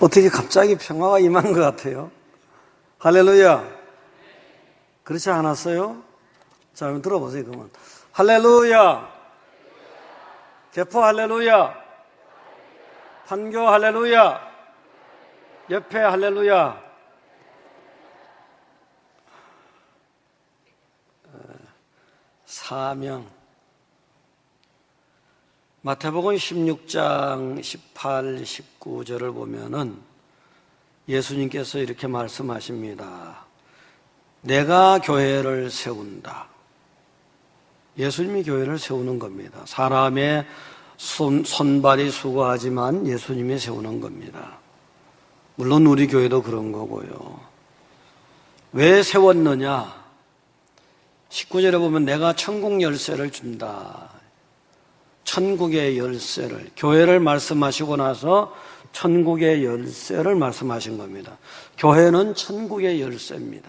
어떻게 갑자기 평화가 임한 것 같아요? 할렐루야. 그렇지 않았어요? 자, 한번 들어보세요, 그러면. 할렐루야. 개포 할렐루야. 판교 할렐루야. 옆에 할렐루야. 사명. 마태복음 16장 18, 19절을 보면은 예수님께서 이렇게 말씀하십니다. 내가 교회를 세운다. 예수님이 교회를 세우는 겁니다. 사람의 손발이 수고하지만 예수님이 세우는 겁니다. 물론 우리 교회도 그런 거고요. 왜 세웠느냐? 19절에 보면 내가 천국 열쇠를 준다. 천국의 열쇠를, 교회를 말씀하시고 나서 천국의 열쇠를 말씀하신 겁니다. 교회는 천국의 열쇠입니다.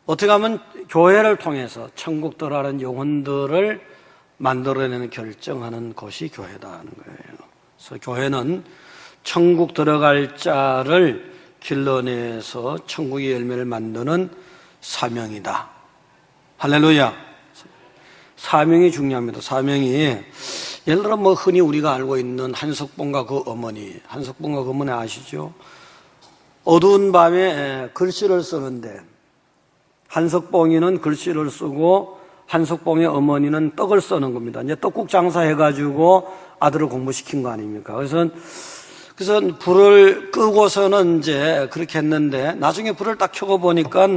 어떻게 하면 교회를 통해서 천국 들어가는 영혼들을 만들어내는 결정하는 것이 교회다는 거예요. 그래서 교회는 천국 들어갈 자를 길러내서 천국의 열매를 만드는 사명이다. 할렐루야. 사명이 중요합니다. 사명이 예를 들어 흔히 우리가 알고 있는 한석봉과 그 어머니, 한석봉과 그 어머니 아시죠? 어두운 밤에 글씨를 쓰는데 한석봉이는 글씨를 쓰고 한석봉의 어머니는 떡을 써는 겁니다. 이제 떡국 장사해가지고 아들을 공부시킨 거 아닙니까? 그래서 불을 끄고서는 이제 그렇게 했는데 나중에 불을 딱 켜고 보니까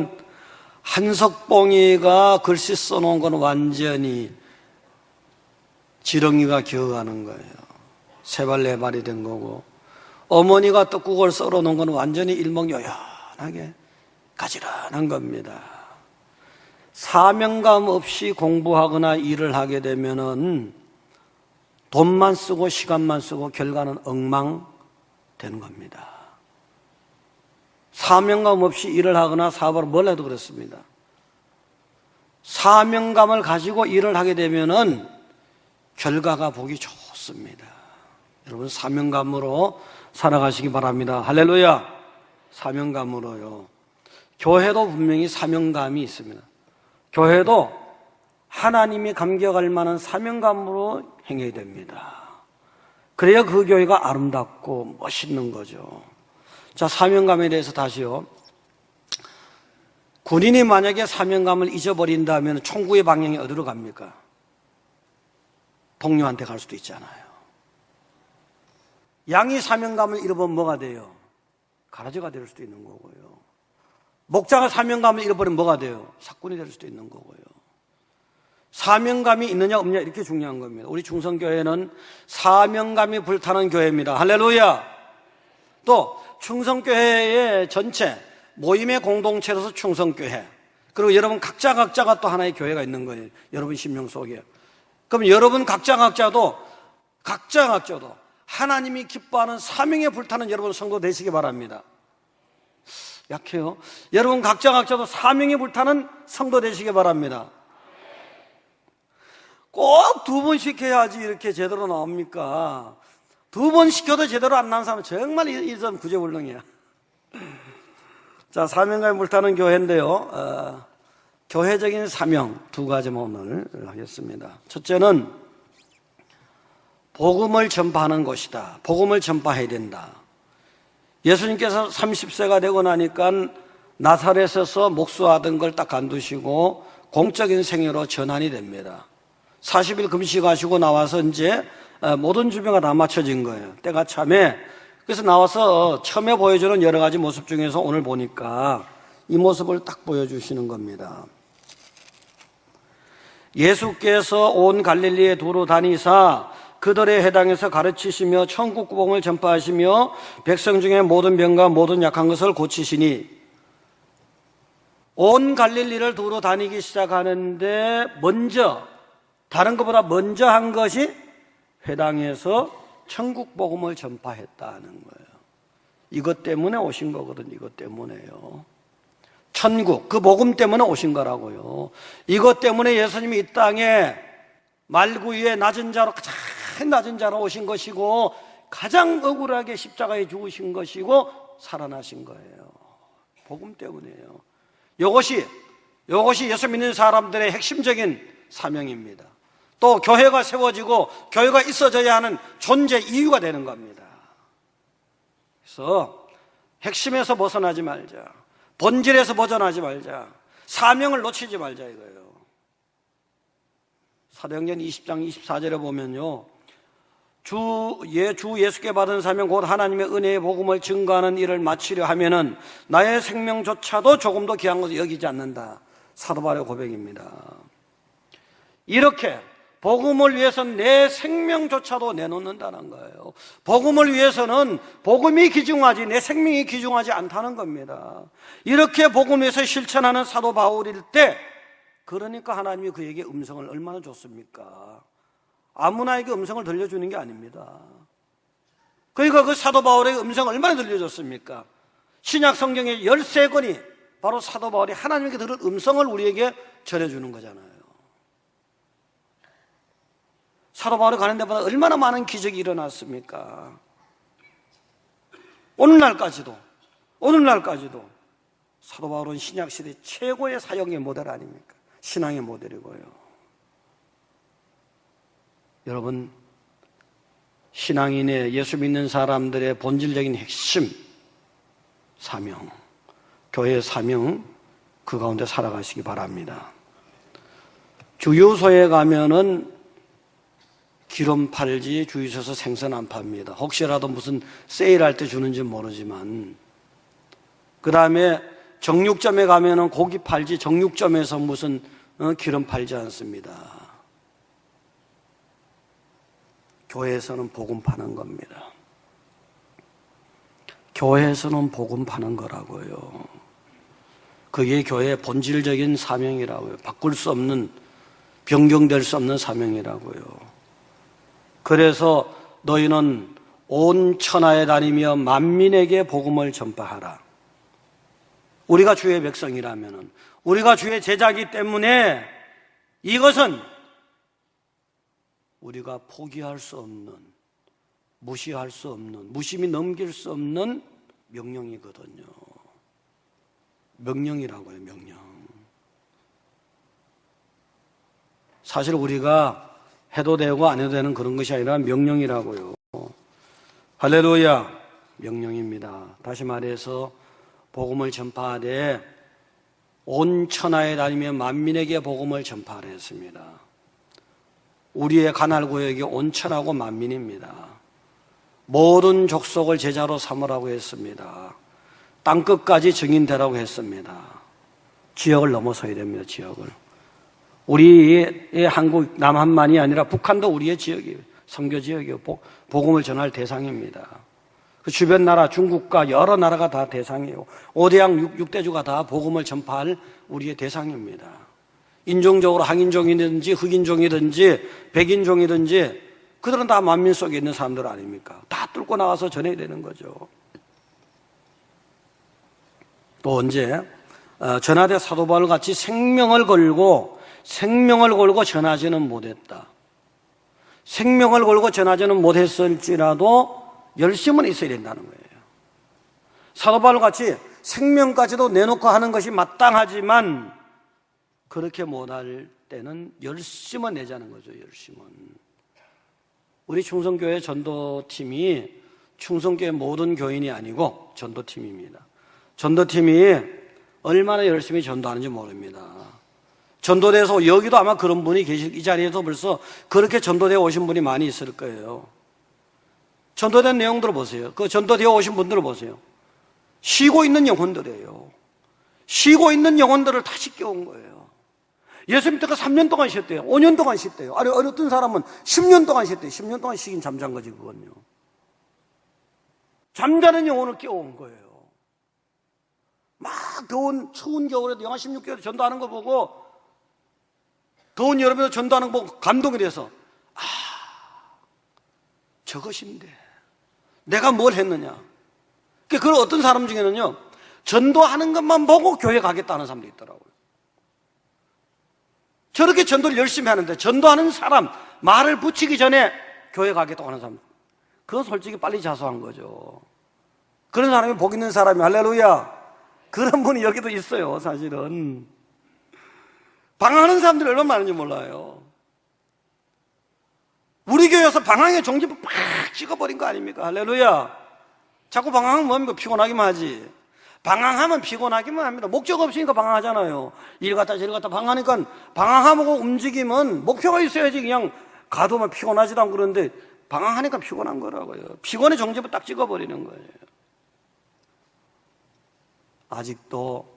한석봉이가 글씨 써놓은 건 완전히 지렁이가 기어가는 거예요. 세 발 네 발이 된 거고, 어머니가 떡국을 썰어놓은 건 완전히 일목요연하게 가지런한 겁니다. 사명감 없이 공부하거나 일을 하게 되면은 돈만 쓰고 시간만 쓰고 결과는 엉망되는 겁니다. 사명감 없이 일을 하거나 사업을 뭘 해도 그렇습니다. 사명감을 가지고 일을 하게 되면은 결과가 보기 좋습니다. 여러분 사명감으로 살아가시기 바랍니다. 할렐루야. 사명감으로요. 교회도 분명히 사명감이 있습니다. 교회도 하나님이 감격할 만한 사명감으로 행해야 됩니다. 그래야 그 교회가 아름답고 멋있는 거죠. 자, 사명감에 대해서 다시요. 군인이 만약에 사명감을 잊어버린다면 총구의 방향이 어디로 갑니까? 동료한테 갈 수도 있잖아요. 양이 사명감을 잃어버리면 뭐가 돼요? 가라지가 될 수도 있는 거고요. 목자가 사명감을 잃어버리면 뭐가 돼요? 사꾼이 될 수도 있는 거고요. 사명감이 있느냐 없느냐 이렇게 중요한 겁니다. 우리 충성교회는 사명감이 불타는 교회입니다. 할렐루야. 또 충성교회의 전체 모임의 공동체로서 충성교회, 그리고 여러분 각자가 또 하나의 교회가 있는 거예요. 여러분 심령 속에. 그럼 여러분 각자도 하나님이 기뻐하는 사명에 불타는 여러분 성도 되시기 바랍니다. 약해요. 여러분 각자도 사명에 불타는 성도 되시기 바랍니다. 꼭 2번 시켜야지 이렇게 제대로 나옵니까? 2번 시켜도 제대로 안 나온 사람은 정말 이 점 구제불능이야. 자, 사명감에 불타는 교회인데요. 교회적인 사명 2가지만 오늘 하겠습니다. 첫째는 복음을 전파하는 것이다. 복음을 전파해야 된다. 예수님께서 30세가 되고 나니까 나사렛에서 목수하던 걸 딱 간두시고 공적인 생애로 전환이 됩니다. 40일 금식하시고 나와서 이제 모든 준비가 다 맞춰진 거예요. 때가 참에. 그래서 나와서 처음에 보여주는 여러 가지 모습 중에서 오늘 보니까 이 모습을 딱 보여주시는 겁니다. 예수께서 온 갈릴리에 두루 다니사 그들의 회당에서 가르치시며 천국 복음을 전파하시며 백성 중에 모든 병과 모든 약한 것을 고치시니, 온 갈릴리를 두루 다니기 시작하는데 다른 것보다 먼저 한 것이 회당에서 천국 복음을 전파했다는 거예요. 이것 때문에 오신 거거든요. 이것 때문에요. 천국, 그 복음 때문에 오신 거라고요. 이것 때문에 예수님이 이 땅에 말구 위에 낮은 자로, 가장 낮은 자로 오신 것이고, 가장 억울하게 십자가에 죽으신 것이고 살아나신 거예요. 복음 때문이에요. 이것이 예수 믿는 사람들의 핵심적인 사명입니다. 또 교회가 세워지고 교회가 있어져야 하는 존재 이유가 되는 겁니다. 그래서 핵심에서 벗어나지 말자, 본질에서 벗어나지 말자, 사명을 놓치지 말자 이거예요. 사도행전 20장 24절에 보면요, 주 예수께 받은 사명 곧 하나님의 은혜의 복음을 증거하는 일을 마치려 하면은 나의 생명조차도 조금도 귀한 것을 여기지 않는다. 사도 바울의 고백입니다. 이렇게 복음을 위해서는 내 생명조차도 내놓는다는 거예요. 복음을 위해서는 복음이 귀중하지 내 생명이 귀중하지 않다는 겁니다. 이렇게 복음에서 실천하는 사도 바울일 때, 그러니까 하나님이 그에게 음성을 얼마나 줬습니까? 아무나에게 음성을 들려주는 게 아닙니다. 그러니까 그 사도 바울에게 음성을 얼마나 들려줬습니까? 신약 성경의 13권이 바로 사도 바울이 하나님께 들은 음성을 우리에게 전해주는 거잖아요. 사도 바울이 가는 데마다 얼마나 많은 기적이 일어났습니까? 오늘날까지도 사도 바울은 신약시대 최고의 사역의 모델 아닙니까? 신앙의 모델이고요. 여러분, 신앙인의 예수 믿는 사람들의 본질적인 핵심, 사명, 교회의 사명, 그 가운데 살아가시기 바랍니다. 주유소에 가면은 기름 팔지 주유소에서 생선 안 팝니다. 혹시라도 무슨 세일할 때 주는지 모르지만. 그 다음에 정육점에 가면은 고기 팔지 정육점에서 무슨 기름 팔지 않습니다. 교회에서는 복음 파는 겁니다. 교회에서는 복음 파는 거라고요. 그게 교회의 본질적인 사명이라고요. 바꿀 수 없는, 변경될 수 없는 사명이라고요. 그래서 너희는 온 천하에 다니며 만민에게 복음을 전파하라. 우리가 주의 백성이라면, 우리가 주의 제자이기 때문에 이것은 우리가 포기할 수 없는, 무시할 수 없는, 무심히 넘길 수 없는 명령이거든요. 명령이라고요, 명령. 사실 우리가 해도 되고 안 해도 되는 그런 것이 아니라 명령이라고요. 할렐루야, 명령입니다. 다시 말해서 복음을 전파하되 온 천하에 다니며 만민에게 복음을 전파하라 했습니다. 우리의 가날 구역이 온 천하고 만민입니다. 모든 족속을 제자로 삼으라고 했습니다. 땅끝까지 증인되라고 했습니다. 지역을 넘어서야 됩니다. 지역을. 우리의 한국 남한만이 아니라 북한도 우리의 지역이에요. 선교 지역이에요. 복음을 전할 대상입니다. 그 주변 나라 중국과 여러 나라가 다 대상이에요. 5대양 6대주가 다 복음을 전파할 우리의 대상입니다. 인종적으로 항인종이든지 흑인종이든지 백인종이든지 그들은 다 만민 속에 있는 사람들 아닙니까? 다 뚫고 나와서 전해야 되는 거죠. 또 언제 전하대 사도 바울 같이 생명을 걸고 전하지는 못했다. 생명을 걸고 전하지는 못했을지라도 열심은 있어야 된다는 거예요. 사도 바울 같이 생명까지도 내놓고 하는 것이 마땅하지만 그렇게 못할 때는 열심은 내자는 거죠. 열심은. 우리 충성교회 전도팀이 충성교회 모든 교인이 아니고 전도팀입니다. 전도팀이 얼마나 열심히 전도하는지 모릅니다. 전도대에서 여기도 아마 그런 분이 이 자리에도 벌써 그렇게 전도되어 오신 분이 많이 있을 거예요. 전도된 내용들을 보세요. 그 전도되어 오신 분들을 보세요. 쉬고 있는 영혼들이에요. 쉬고 있는 영혼들을 다시 깨운 거예요. 예수님 때가 3년 동안 쉬었대요. 5년 동안 쉬었대요. 아니, 어떤 사람은 10년 동안 쉬었대요. 10년 동안 쉬긴 잠잔 거지, 그건요. 잠자는 영혼을 깨워온 거예요. 막 추운 겨울에도 영하 16도에 전도하는 거 보고, 더운 여름에도 전도하는 거 보고 감동이 돼서, 저것인데 내가 뭘 했느냐. 그걸 어떤 사람 중에는요, 전도하는 것만 보고 교회 가겠다는 사람도 있더라고요. 저렇게 전도를 열심히 하는데 전도하는 사람 말을 붙이기 전에 교회 가겠다고 하는 사람, 그건 솔직히 빨리 자수한 거죠. 그런 사람이 복 있는 사람이, 할렐루야. 그런 분이 여기도 있어요. 사실은 방황하는 사람들이 얼마나 많은지 몰라요. 우리 교회에서 방황의 종지부 팍 찍어버린 거 아닙니까? 할렐루야. 자꾸 방황하면 뭡니까? 피곤하기만 하지. 방황하면 피곤하기만 합니다. 목적 없으니까 방황하잖아요. 일 갔다 저리 갔다 방황하니까, 방황하고 움직이면 목표가 있어야지. 그냥 가도만 피곤하지도 않고. 그런데 방황하니까 피곤한 거라고요. 피곤의 종지부 딱 찍어버리는 거예요. 아직도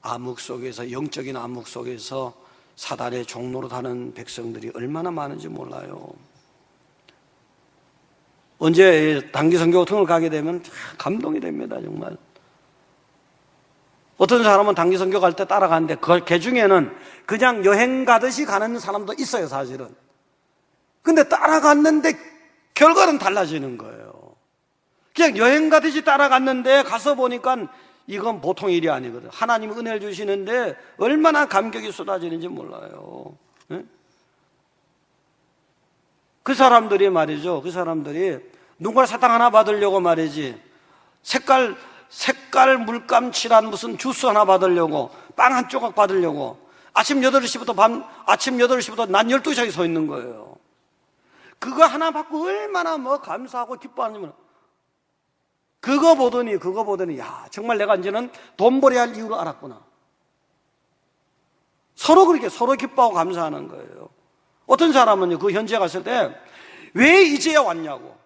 암흑 속에서, 영적인 암흑 속에서 사단의 종로로 타는 백성들이 얼마나 많은지 몰라요. 언제 단기 선교통을 가게 되면 감동이 됩니다. 정말. 어떤 사람은 단기 선교 갈 때 따라가는데 그 중에는 그냥 여행 가듯이 가는 사람도 있어요. 사실은. 근데 따라갔는데 결과는 달라지는 거예요. 그냥 여행 가듯이 따라갔는데 가서 보니까 이건 보통 일이 아니거든. 하나님이 은혜를 주시는데 얼마나 감격이 쏟아지는지 몰라요. 네? 그 사람들이 말이죠. 그 사람들이 누군가 사탕 하나 받으려고 말이지, 색깔 물감 칠한 무슨 주스 하나 받으려고, 빵 한 조각 받으려고 아침 8시부터 낮 12시까지 서 있는 거예요. 그거 하나 받고 얼마나 감사하고 기뻐하냐면, 그거 보더니 야, 정말 내가 이제는 돈 벌어야 할 이유를 알았구나. 서로 기뻐하고 감사하는 거예요. 어떤 사람은요, 그 현지에 갔을 때 왜 이제야 왔냐고,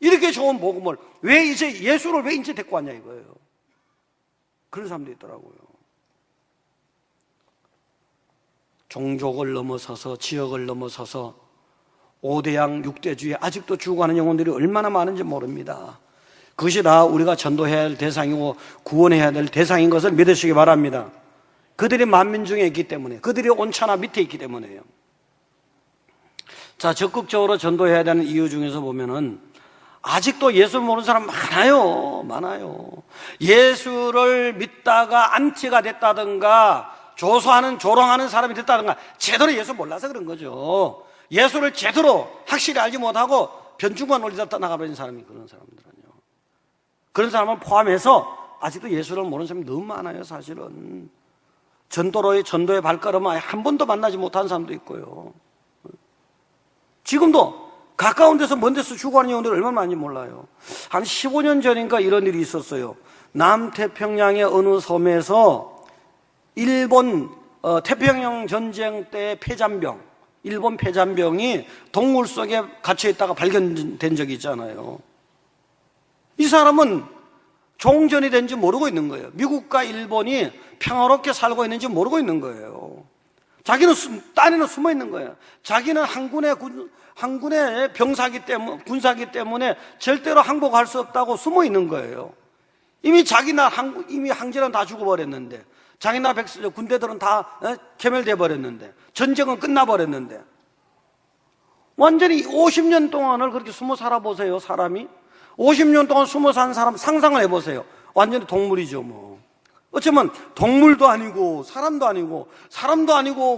이렇게 좋은 복음을 예수를 왜 이제 데리고 왔냐 이거예요. 그런 사람도 있더라고요. 종족을 넘어서서, 지역을 넘어서서 5대양 6대주에 아직도 죽어가는 영혼들이 얼마나 많은지 모릅니다. 그것이 다 우리가 전도해야 할 대상이고 구원해야 될 대상인 것을 믿으시기 바랍니다. 그들이 만민 중에 있기 때문에, 그들이 온천하 밑에 있기 때문에요. 자, 적극적으로 전도해야 되는 이유 중에서 보면은 아직도 예수 모르는 사람 많아요. 예수를 믿다가 안티가 됐다든가 조롱하는 사람이 됐다든가 제대로 예수 몰라서 그런 거죠. 예수를 제대로 확실히 알지 못하고 변죽만 올리다 나가버린 사람이, 그런 사람들은요. 그런 사람을 포함해서 아직도 예수를 모르는 사람이 너무 많아요. 사실은 전도의 발걸음을 한 번도 만나지 못한 사람도 있고요. 지금도 가까운 데서 먼 데서 죽어가는 영혼들이 얼마나 많은지 몰라요. 한 15년 전인가 이런 일이 있었어요. 남태평양의 어느 섬에서 일본 태평양 전쟁 때 일본 폐잔병이 동물 속에 갇혀있다가 발견된 적이 있잖아요. 이 사람은 종전이 된지 모르고 있는 거예요. 미국과 일본이 평화롭게 살고 있는지 모르고 있는 거예요. 자기는 딴에는 숨어 있는 거예요. 자기는 한군의 군사기 때문에 절대로 항복할 수 없다고 숨어 있는 거예요. 이미 항제는 다 죽어버렸는데, 자기 나라 군대들은 다 괴멸돼 버렸는데, 전쟁은 끝나버렸는데, 완전히 50년 동안을 그렇게 숨어 살아보세요. 사람이 50년 동안 숨어 산 사람 상상을 해보세요. 완전히 동물이죠. 어쩌면 동물도 아니고 사람도 아니고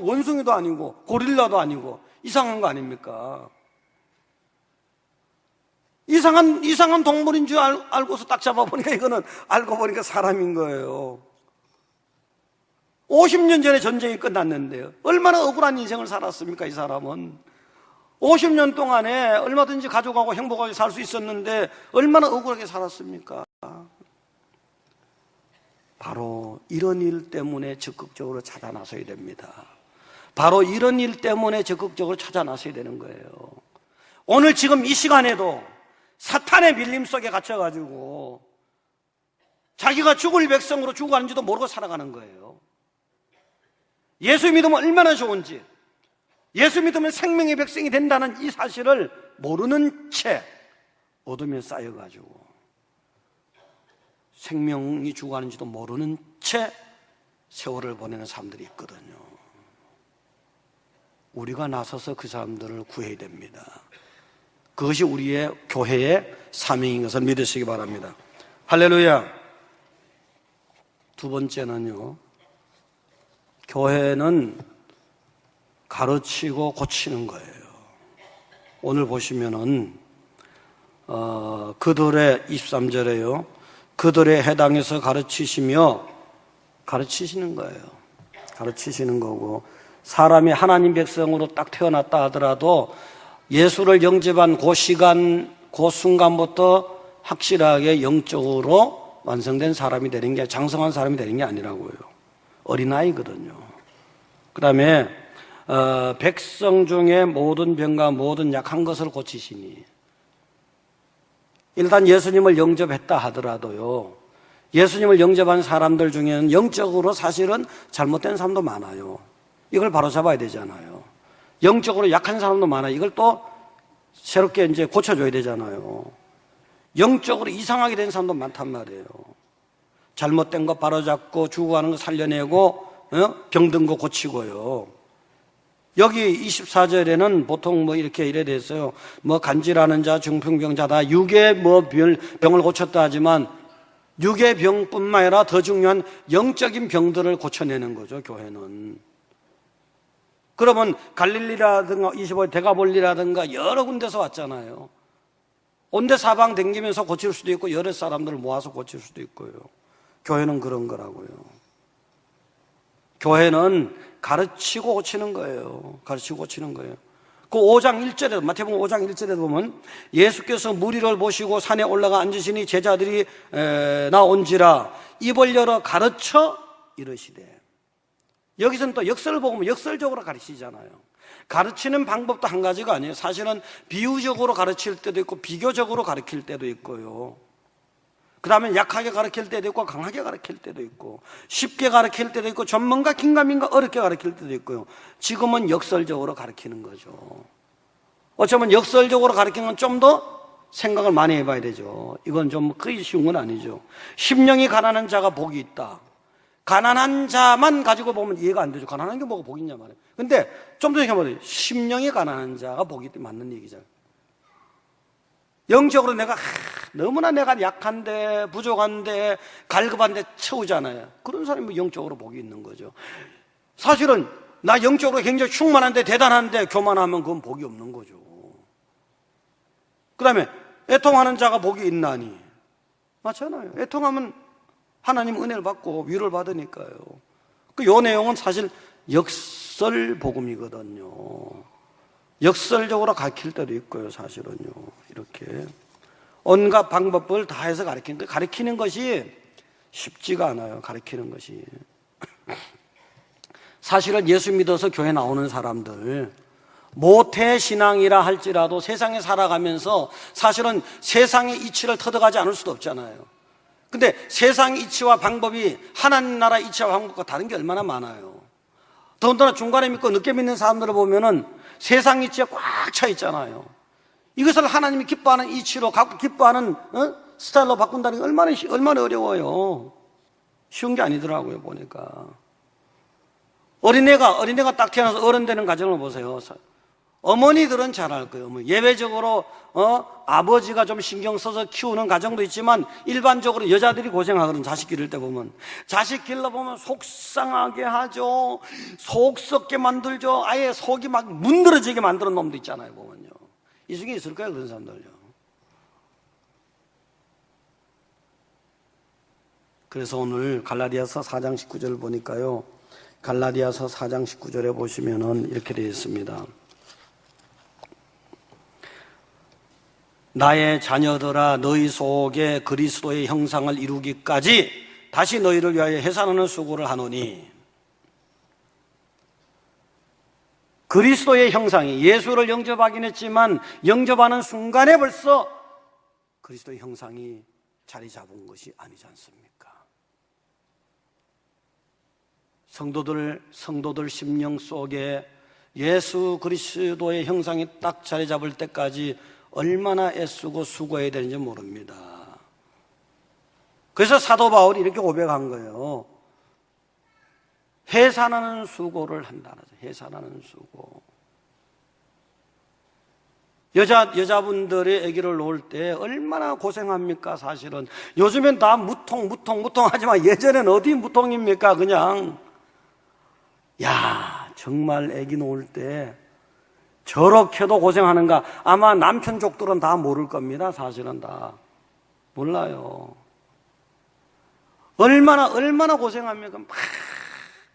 원숭이도 아니고 고릴라도 아니고 이상한 거 아닙니까? 이상한 동물인 줄 알고서 딱 잡아보니까 이거는 알고 보니까 사람인 거예요. 50년 전에 전쟁이 끝났는데요. 얼마나 억울한 인생을 살았습니까? 이 사람은 50년 동안에 얼마든지 가져가고 행복하게 살 수 있었는데 얼마나 억울하게 살았습니까? 바로 이런 일 때문에 적극적으로 찾아 나서야 됩니다. 바로 이런 일 때문에 적극적으로 찾아 나서야 되는 거예요. 오늘 지금 이 시간에도 사탄의 밀림 속에 갇혀가지고 자기가 죽을 백성으로 죽어가는지도 모르고 살아가는 거예요. 예수 믿으면 얼마나 좋은지, 예수 믿으면 생명의 백성이 된다는 이 사실을 모르는 채 어둠에 쌓여가지고 생명이 죽어가는지도 모르는 채 세월을 보내는 사람들이 있거든요. 우리가 나서서 그 사람들을 구해야 됩니다. 그것이 우리의 교회의 사명인 것을 믿으시기 바랍니다. 할렐루야. 두 번째는요, 교회는 가르치고 고치는 거예요. 오늘 보시면은 그들의 23절에요. 그들의 해당해서 가르치시며 가르치시는 거예요. 가르치시는 거고 사람이 하나님 백성으로 딱 태어났다 하더라도 예수를 영접한 그 시간, 그 순간부터 확실하게 영적으로 완성된 사람이 되는 게 장성한 사람이 되는 게 아니라고요. 어린아이거든요. 그 다음에 백성 중에 모든 병과 모든 약한 것을 고치시니 일단 예수님을 영접했다 하더라도요. 예수님을 영접한 사람들 중에는 영적으로 사실은 잘못된 사람도 많아요. 이걸 바로 잡아야 되잖아요. 영적으로 약한 사람도 많아요. 이걸 또 새롭게 이제 고쳐줘야 되잖아요. 영적으로 이상하게 된 사람도 많단 말이에요. 잘못된 거 바로잡고 죽어가는 거 살려내고 병든 거 고치고요. 여기 24절에는 보통 뭐 이렇게 이래 됐어요. 뭐 간질하는 자, 중풍병자다, 육의 뭐 병을 고쳤다 하지만 육의 병뿐만 아니라 더 중요한 영적인 병들을 고쳐내는 거죠, 교회는. 그러면 갈릴리라든가 25일 데가볼리라든가 여러 군데서 왔잖아요. 온데 사방 댕기면서 고칠 수도 있고 여러 사람들을 모아서 고칠 수도 있고요. 교회는 그런 거라고요. 교회는 가르치고 고치는 거예요. 가르치고 고치는 거예요. 그 5장 1절에도, 마태복음 5장 1절에도 보면 예수께서 무리를 모시고 산에 올라가 앉으시니 제자들이 나온지라 입을 열어 가르쳐 이르시되. 여기서는 또 역설을 보면 역설적으로 가르치잖아요. 가르치는 방법도 한 가지가 아니에요. 사실은 비유적으로 가르칠 때도 있고 비교적으로 가르칠 때도 있고요. 그 다음에 약하게 가르칠 때도 있고 강하게 가르칠 때도 있고 쉽게 가르칠 때도 있고 전문가 긴가민가 어렵게 가르칠 때도 있고요. 지금은 역설적으로 가르치는 거죠. 어쩌면 역설적으로 가르치는 건 좀 더 생각을 많이 해봐야 되죠. 이건 좀 그리 쉬운 건 아니죠. 심령이 가난한 자가 복이 있다. 가난한 자만 가지고 보면 이해가 안 되죠. 가난한 게 뭐가 복이 있냐 말이에요. 근데 좀 더 생각해보세요. 심령이 가난한 자가 복이 있다. 맞는 얘기잖아요. 영적으로 내가 너무나 내가 약한데 부족한데 갈급한데 채우잖아요. 그런 사람이 영적으로 복이 있는 거죠. 사실은 나 영적으로 굉장히 충만한데 대단한데 교만하면 그건 복이 없는 거죠. 그 다음에 애통하는 자가 복이 있나니 맞잖아요. 애통하면 하나님 은혜를 받고 위로를 받으니까요. 요 내용은 사실 역설 복음이거든요. 역설적으로 가르칠 때도 있고요. 사실은요. 이렇게 온갖 방법을 다 해서 가르치는 것이 쉽지가 않아요. 가르치는 것이. 사실은 예수 믿어서 교회 나오는 사람들 모태신앙이라 할지라도 세상에 살아가면서 사실은 세상의 이치를 터득하지 않을 수도 없잖아요. 근데 세상 이치와 방법이 하나님 나라 이치와 방법과 다른 게 얼마나 많아요. 더군다나 중간에 믿고 늦게 믿는 사람들을 보면은 세상 이치에 꽉 차 있잖아요. 이것을 하나님이 기뻐하는 이치로 기뻐하는 스타일로 바꾼다는 게 얼마나 어려워요. 쉬운 게 아니더라고요. 보니까 어린애가 딱 태어나서 어른 되는 과정을 보세요. 어머니들은 잘 알 거예요. 예외적으로 아버지가 좀 신경 써서 키우는 가정도 있지만 일반적으로 여자들이 고생하거든. 자식 기를 때 보면 자식 길러보면 속상하게 하죠. 속 썩게 만들죠. 아예 속이 막 문드러지게 만드는 놈도 있잖아요. 보면요. 이 중에 있을 거예요. 그런 사람들요. 그래서 오늘 갈라디아서 4장 19절을 보니까요. 갈라디아서 4장 19절에 보시면은 이렇게 되어 있습니다. 나의 자녀들아 너희 속에 그리스도의 형상을 이루기까지 다시 너희를 위하여 해산하는 수고를 하노니. 그리스도의 형상이 예수를 영접하긴 했지만 영접하는 순간에 벌써 그리스도의 형상이 자리 잡은 것이 아니지 않습니까? 성도들 심령 속에 예수 그리스도의 형상이 딱 자리 잡을 때까지 얼마나 애쓰고 수고해야 되는지 모릅니다. 그래서 사도 바울이 이렇게 고백한 거예요. 해산하는 수고를 한다. 해산하는 수고. 여자분들이 아기를 놓을 때 얼마나 고생합니까, 사실은. 요즘엔 다 무통 하지만 예전엔 어디 무통입니까, 그냥. 야, 정말 아기 놓을 때 저렇게도 고생하는가? 아마 남편족들은 다 모를 겁니다. 사실은 다 몰라요. 얼마나 고생합니까? 막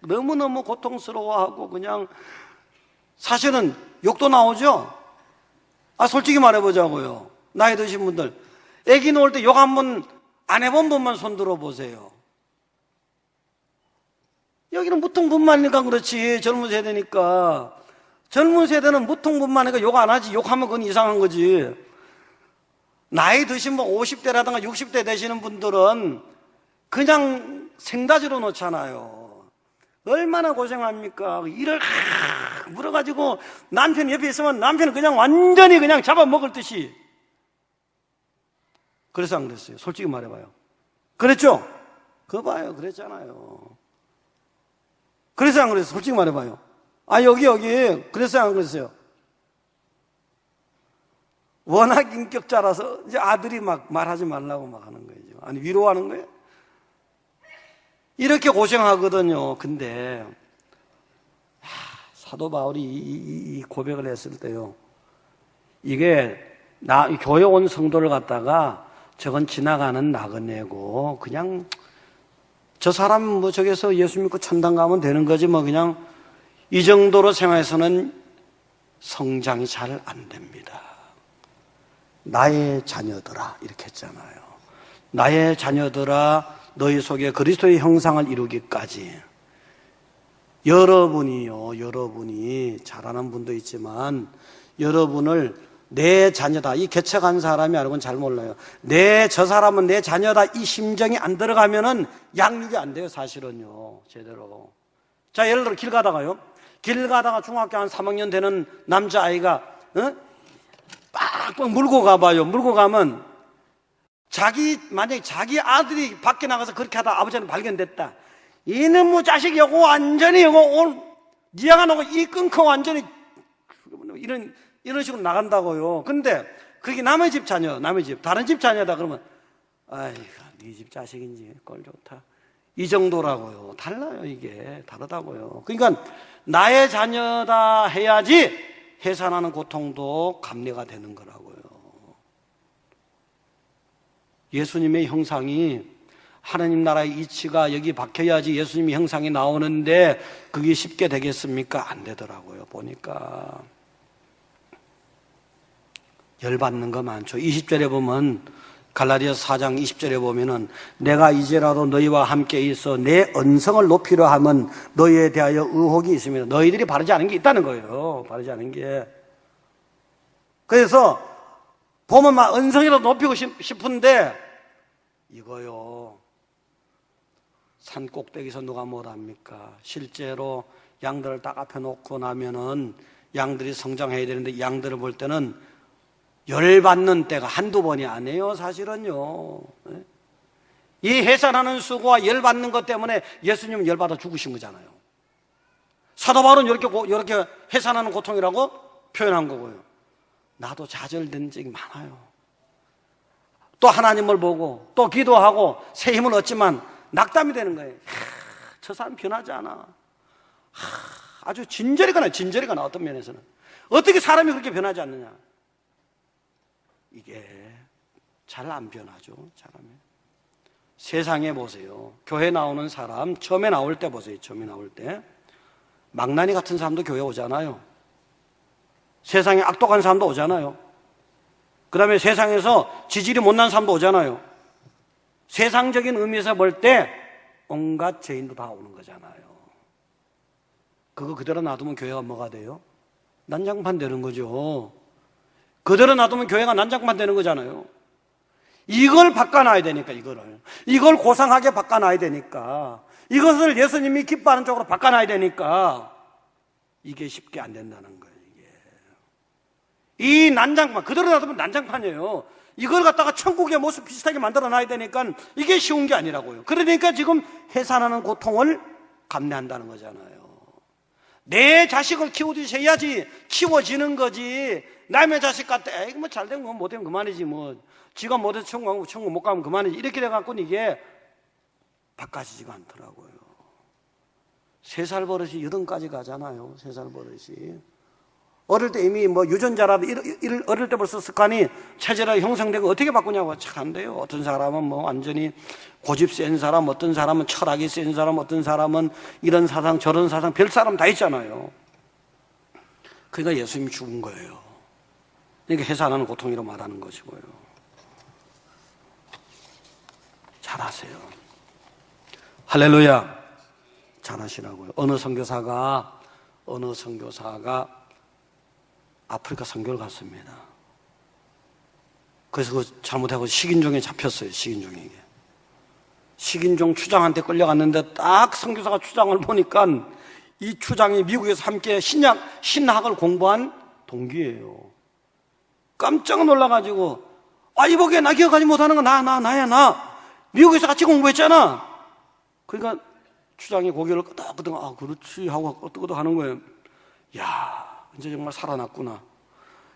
너무너무 고통스러워하고 그냥 사실은 욕도 나오죠? 솔직히 말해보자고요. 나이 드신 분들 애기 놓을 때 욕 한 번 안 해본 분만 손 들어보세요. 여기는 무통분만이니까 그렇지. 젊은 세대니까. 젊은 세대는 무통분만이니까 욕 안 하지. 욕하면 그건 이상한 거지. 나이 드신 분 50대라든가 60대 되시는 분들은 그냥 생다지로 놓잖아요. 얼마나 고생합니까? 일을 물어가지고 남편 옆에 있으면 남편은 그냥 완전히 그냥 잡아먹을 듯이. 그래서 안 그랬어요? 솔직히 말해봐요. 그랬죠? 그거 봐요. 그랬잖아요. 그래서 안 그랬어요? 솔직히 말해봐요. 여기. 그랬어요? 안 그랬어요? 워낙 인격자라서 이제 아들이 막 말하지 말라고 막 하는 거예요. 아니, 위로하는 거예요? 이렇게 고생하거든요. 근데 사도 바울이 이 고백을 했을 때요, 이게 교회 온 성도를 갖다가 저건 지나가는 나그네고 그냥 저 사람 뭐 저기서 예수 믿고 천당 가면 되는 거지 뭐 그냥 이 정도로 생활해서는 성장이 잘 안 됩니다. 나의 자녀들아 이렇게 했잖아요. 나의 자녀들아 너희 속에 그리스도의 형상을 이루기까지. 여러분이 잘하는 분도 있지만 여러분을 내 자녀다, 이 개척한 사람이 알고는 잘 몰라요. 저 사람은 내 자녀다, 이 심정이 안 들어가면은 양육이 안 돼요. 사실은요, 제대로. 자, 예를 들어 길 가다가 중학교 한 3학년 되는 남자아이가 빡빡 물고 가봐요. 물고 가면 만약에 자기 아들이 밖에 나가서 그렇게 하다 아버지는 발견됐다. 이놈의 자식이 요거 완전히 니아가 나고 이 끊고 완전히 이런 식으로 나간다고요. 근데 그게 남의 집 자녀, 다른 집 자녀다 그러면 아이고, 네 집 자식인지 꼴 좋다. 이 정도라고요. 달라요, 이게. 다르다고요. 그러니까 나의 자녀다 해야지 해산하는 고통도 감내가 되는 거라고요. 예수님의 형상이, 하나님 나라의 이치가 여기 박혀야지 예수님의 형상이 나오는데 그게 쉽게 되겠습니까? 안 되더라고요. 보니까 열받는 거 많죠. 20절에 보면, 갈라디아서 4장 20절에 보면은 내가 이제라도 너희와 함께 있어 내 언성을 높이려 하면 너희에 대하여 의혹이 있습니다. 너희들이 바르지 않은 게 있다는 거예요. 바르지 않은 게. 그래서 보면 막 언성이라도 높이고 싶은데 이거요, 산 꼭대기에서 누가 뭐랍니까? 실제로 양들을 딱 앞에 놓고 나면은 양들이 성장해야 되는데 양들을 볼 때는 열받는 때가 한두 번이 아니에요. 사실은요. 이 해산하는 수고와 열받는 것 때문에 예수님은 열받아 죽으신 거잖아요. 사도 바울은 이렇게 해산하는 고통이라고 표현한 거고요. 나도 좌절된 적이 많아요. 또 하나님을 보고 또 기도하고 새 힘을 얻지만 낙담이 되는 거예요. 저 사람 변하지 않아. 아주 진절이가 나 어떤 면에서는. 어떻게 사람이 그렇게 변하지 않느냐. 이게 잘 안 변하죠. 사람이. 세상에 보세요. 교회 나오는 사람 처음에 나올 때 보세요. 처음에 나올 때 망나니 같은 사람도 교회 오잖아요. 세상에 악독한 사람도 오잖아요. 그 다음에 세상에서 지질이 못난 사람도 오잖아요. 세상적인 의미에서 볼 때 온갖 죄인도 다 오는 거잖아요. 그거 그대로 놔두면 교회가 뭐가 돼요? 난장판 되는 거죠. 그대로 놔두면 교회가 난장판 되는 거잖아요. 이걸 바꿔놔야 되니까, 이걸 고상하게 바꿔놔야 되니까, 이것을 예수님이 기뻐하는 쪽으로 바꿔놔야 되니까 이게 쉽게 안 된다는 거예요. 이 난장판, 그대로 놔두면 난장판이에요. 이걸 갖다가 천국의 모습 비슷하게 만들어놔야 되니까 이게 쉬운 게 아니라고요. 그러니까 지금 해산하는 고통을 감내한다는 거잖아요. 내 자식을 키우듯이 해야지 키워지는 거지. 남의 자식 같아, 에이, 뭐 잘된 거 못되면 그만이지, 뭐. 지가 못해서 천국 못 가면 그만이지. 이렇게 돼갖고는 이게 바꿔지지가 않더라고요. 3살 버릇이 8까지 가잖아요. 3살 버릇이. 어릴 때 이미 뭐 유전자라도 어릴 때 벌써 습관이 체질이 형성되고 어떻게 바꾸냐고. 잘 안 돼요. 어떤 사람은 뭐 완전히 고집 센 사람, 어떤 사람은 철학이 센 사람, 어떤 사람은 이런 사상 저런 사상, 별 사람 다 있잖아요. 그러니까 예수님이 죽은 거예요. 그러니까 해서 안 하는 고통이라고 말하는 것이고요. 잘하세요. 할렐루야. 잘하시라고요. 어느 선교사가 아프리카 선교를 갔습니다. 그래서 그 잘못하고 식인종에 잡혔어요. 식인종 추장한테 끌려갔는데 딱 선교사가 추장을 보니까 이 추장이 미국에서 함께 신학을 공부한 동기예요. 깜짝 놀라가지고, 이보게 나 기억하지 못하는 거 나야. 미국에서 같이 공부했잖아. 그러니까 추장이 고개를 끄덕끄덕, 그렇지 하고 끄덕끄덕 하는 거예요. 야, 이제 정말 살아났구나.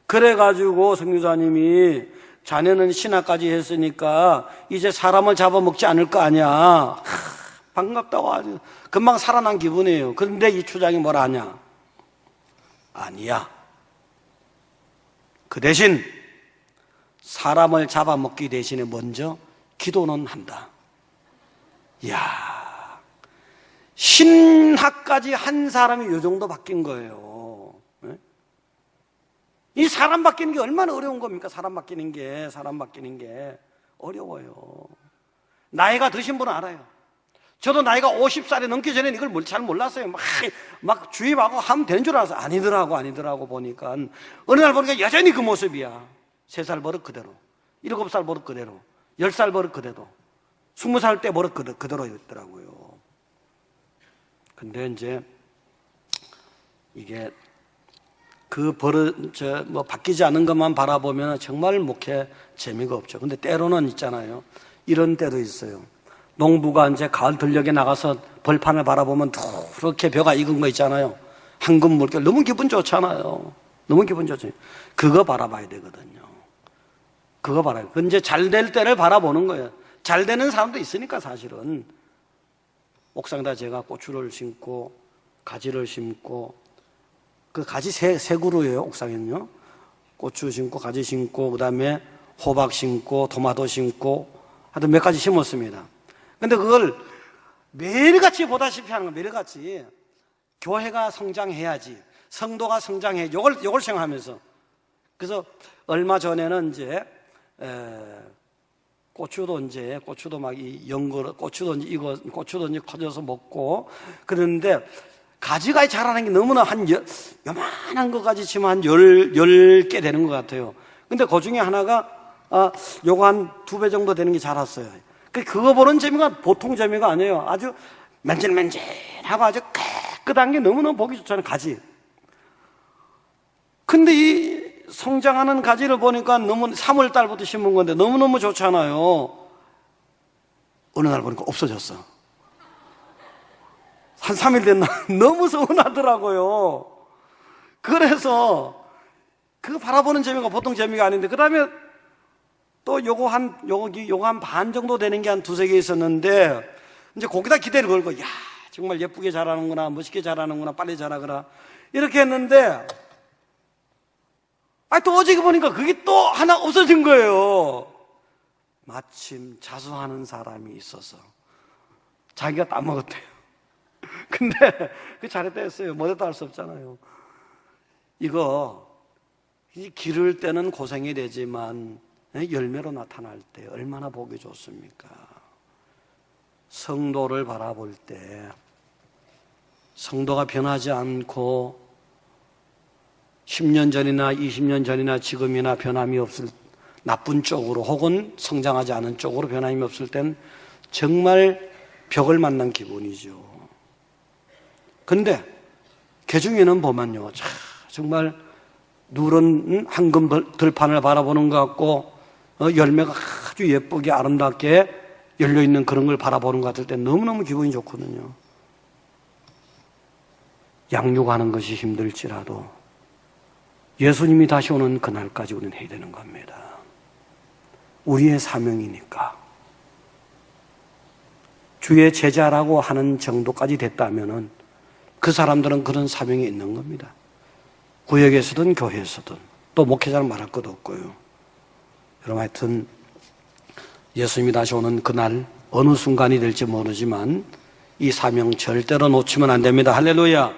그래가지고 선교사님이 자네는 신학까지 했으니까 이제 사람을 잡아먹지 않을 거 아니야. 반갑다고 아주 금방 살아난 기분이에요. 그런데 이 추장이 뭐라 하냐? 아니야. 그 대신 사람을 잡아먹기 대신에 먼저 기도는 한다. 이야, 신학까지 한 사람이 이 정도 바뀐 거예요. 네? 이 사람 바뀌는 게 얼마나 어려운 겁니까? 사람 바뀌는 게 어려워요. 나이가 드신 분은 알아요. 저도 나이가 50살이 넘기 전에 이걸 잘 몰랐어요. 막 주입하고 하면 되는 줄 알았어요. 아니더라고 보니까 어느 날 보니까 여전히 그 모습이야. 3살 버릇 그대로, 7살 버릇 그대로, 10살 버릇 그대로, 20살 때 버릇 그대로 있더라고요. 근데 이제 이게 그 버릇 바뀌지 않은 것만 바라보면 정말 목회 재미가 없죠. 근데 때로는 있잖아요. 이런 때도 있어요. 농부가 이제 가을 들녘에 나가서 벌판을 바라보면 그렇게 벼가 익은 거 있잖아요. 황금 물결. 너무 기분 좋잖아요. 너무 기분 좋죠. 그거 바라봐야 되거든요. 그거 바라요. 그 이제 잘 될 때를 바라보는 거예요. 잘 되는 사람도 있으니까 사실은. 옥상에다 제가 고추를 심고 가지를 심고, 그 가지 세 그루예요. 옥상에는요. 고추 심고 가지 심고 그다음에 호박 심고 토마토 심고 하여튼 몇 가지 심었습니다. 근데 그걸 매일같이 보다시피 하는 거, 매일같이. 교회가 성장해야지, 성도가 성장해야지, 요걸 생각하면서. 그래서 얼마 전에는 이제, 고추도 막 고추도 이제 커져서 먹고 그러는데, 가지가 자라는 게 너무나 요만한 것까지 치면 한 10개 되는 것 같아요. 근데 그 중에 하나가, 요거 한 2배 정도 되는 게 자랐어요. 그거 보는 재미가 보통 재미가 아니에요. 아주 맨질맨질하고 아주 깨끗한 게 너무너무 보기 좋잖아요, 가지. 근데 이 성장하는 가지를 보니까 너무 3월 달부터 심은 건데 너무너무 좋잖아요. 어느 날 보니까 없어졌어. 한 3일 됐나? 너무 서운하더라고요. 그래서 그거 바라보는 재미가 보통 재미가 아닌데, 그 다음에 또 요거 한 반 정도 되는 게 한 2-3개 있었는데, 이제 거기다 기대를 걸고, 야, 정말 예쁘게 자라는구나, 멋있게 자라는구나, 빨리 자라거라. 이렇게 했는데, 또 어저께 보니까 그게 또 하나 없어진 거예요. 마침 자수하는 사람이 있어서 자기가 따먹었대요. 근데 그 잘했다 했어요. 못했다 할 수 없잖아요. 이거 기를 때는 고생이 되지만 열매로 나타날 때 얼마나 보기 좋습니까? 성도를 바라볼 때 성도가 변하지 않고 10년 전이나 20년 전이나 지금이나 변함이 없을, 나쁜 쪽으로 혹은 성장하지 않은 쪽으로 변함이 없을 땐 정말 벽을 만난 기분이죠. 근데 그 중에는 보면요, 정말 누런 황금 들판을 바라보는 것 같고 열매가 아주 예쁘게 아름답게 열려있는 그런 걸 바라보는 것 같을 때 너무너무 기분이 좋거든요. 양육하는 것이 힘들지라도 예수님이 다시 오는 그날까지 우리는 해야 되는 겁니다. 우리의 사명이니까. 주의 제자라고 하는 정도까지 됐다면은 그 사람들은 그런 사명이 있는 겁니다. 구역에서든 교회에서든 또 목회자는 말할 것도 없고요. 여러분 하여튼 예수님이 다시 오는 그날 어느 순간이 될지 모르지만 이 사명 절대로 놓치면 안 됩니다. 할렐루야.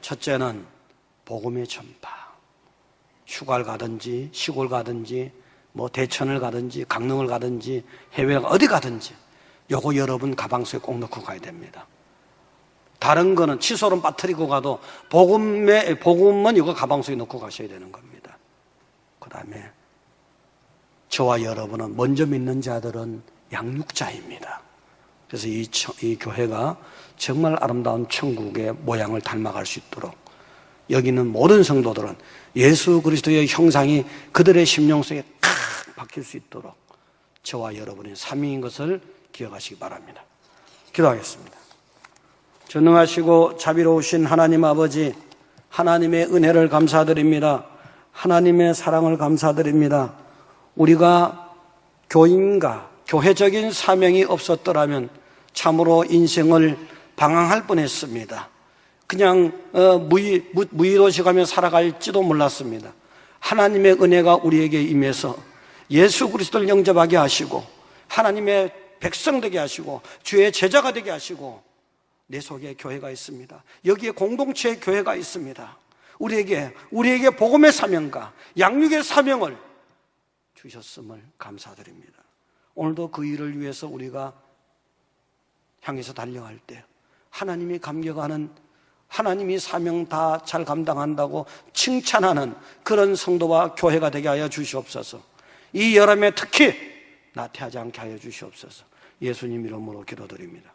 첫째는 복음의 전파. 휴가를 가든지 시골 가든지 뭐 대천을 가든지 강릉을 가든지 해외 어디 가든지 요거 여러분 가방 속에 꼭 넣고 가야 됩니다. 다른 거는 칫솔은 빠뜨리고 가도 복음은 이거 가방 속에 넣고 가셔야 되는 겁니다. 그 다음에 저와 여러분은 먼저 믿는 자들은 양육자입니다. 그래서 이 교회가 정말 아름다운 천국의 모양을 닮아갈 수 있도록 여기 있는 모든 성도들은 예수 그리스도의 형상이 그들의 심령 속에 탁 박힐 수 있도록 저와 여러분의 사명인 것을 기억하시기 바랍니다. 기도하겠습니다. 전능하시고 자비로우신 하나님 아버지, 하나님의 은혜를 감사드립니다. 하나님의 사랑을 감사드립니다. 우리가 교인과 교회적인 사명이 없었더라면 참으로 인생을 방황할 뻔했습니다. 그냥 무의도식하며 살아갈지도 몰랐습니다. 하나님의 은혜가 우리에게 임해서 예수 그리스도를 영접하게 하시고 하나님의 백성 되게 하시고 주의 제자가 되게 하시고 내 속에 교회가 있습니다. 여기에 공동체의 교회가 있습니다. 우리에게 복음의 사명과 양육의 사명을 주셨음을 감사드립니다. 오늘도 그 일을 위해서 우리가 향해서 달려갈 때 하나님이 감격하는, 하나님이 사명 다 잘 감당한다고 칭찬하는 그런 성도와 교회가 되게 하여 주시옵소서. 이 여름에 특히 나태하지 않게 하여 주시옵소서. 예수님 이름으로 기도드립니다.